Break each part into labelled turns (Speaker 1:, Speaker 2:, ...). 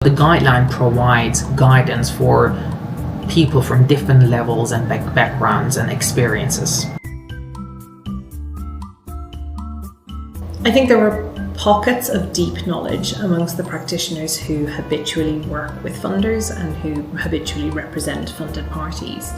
Speaker 1: The guideline provides guidance for people from different levels and backgrounds and experiences.
Speaker 2: I think there were pockets of deep knowledge amongst the practitioners who habitually work with funders and who habitually represent funded parties.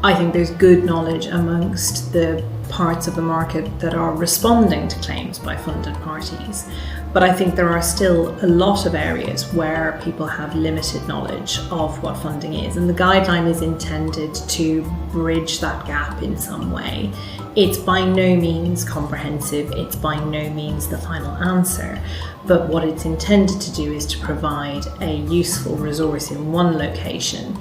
Speaker 2: I think there's good knowledge amongst the parts of the market that are responding to claims by funded parties. But I think there are still a lot of areas where people have limited knowledge of what funding is, and the guideline is intended to bridge that gap in some way. It's by no means comprehensive, it's by no means the final answer, but what it's intended to do is to provide a useful resource in one location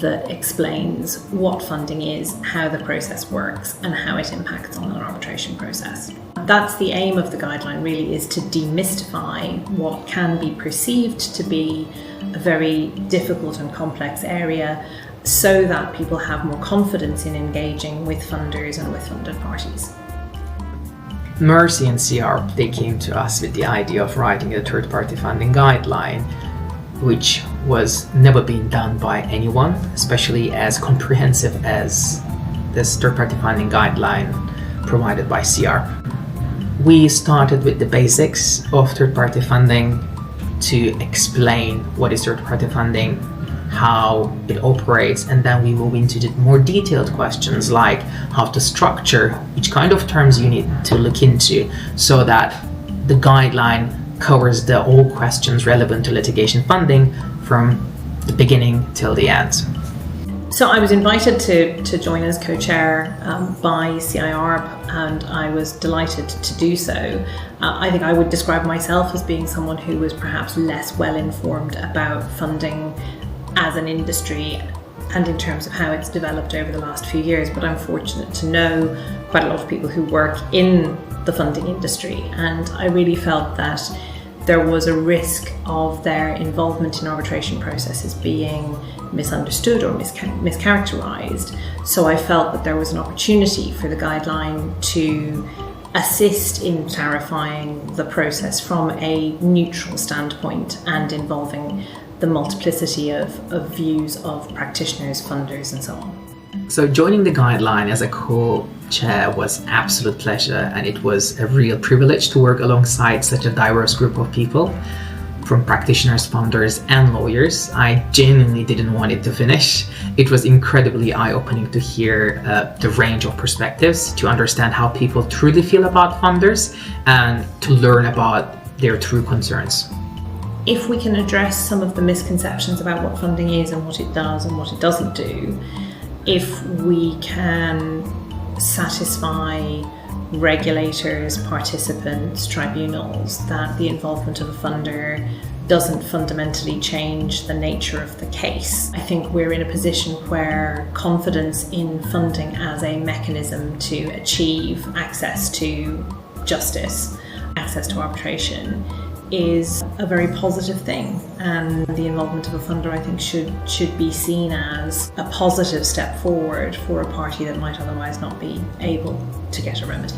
Speaker 2: that explains what funding is, how the process works, and how it impacts on an arbitration process. That's the aim of the guideline, really, is to demystify what can be perceived to be a very difficult and complex area so that people have more confidence in engaging with funders and with funded parties.
Speaker 1: Mercy and Ciarb, they came to us with the idea of writing a third-party funding guideline, which was never been done by anyone, especially as comprehensive as this third-party funding guideline provided by Ciarb. We started with the basics of third-party funding to explain what is third-party funding, how it operates, and then we move into the more detailed questions like how to structure, which kind of terms you need to look into so that the guideline covers all questions relevant to litigation funding from the beginning till the end.
Speaker 2: So I was invited to join as co-chair by FCIArb, and I was delighted to do so. I think I would describe myself as being someone who was perhaps less well informed about funding as an industry and in terms of how it's developed over the last few years, but I'm fortunate to know quite a lot of people who work in the funding industry, and I really felt that there was a risk of their involvement in arbitration processes being misunderstood or mischaracterized. So I felt that there was an opportunity for the guideline to assist in clarifying the process from a neutral standpoint and involving the multiplicity of views of practitioners, funders, and so on.
Speaker 1: So joining the guideline as a co-chair was absolute pleasure, and it was a real privilege to work alongside such a diverse group of people, from practitioners, funders, and lawyers. I genuinely didn't want it to finish. It was incredibly eye-opening to hear the range of perspectives, to understand how people truly feel about funders, and to learn about their true concerns.
Speaker 2: If we can address some of the misconceptions about what funding is and what it does and what it doesn't do, if we can satisfy regulators, participants, tribunals that the involvement of a funder doesn't fundamentally change the nature of the case, I think we're in a position where confidence in funding as a mechanism to achieve access to justice, access to arbitration, is a very positive thing, and the involvement of a funder, I think, should be seen as a positive step forward for a party that might otherwise not be able to get a remedy.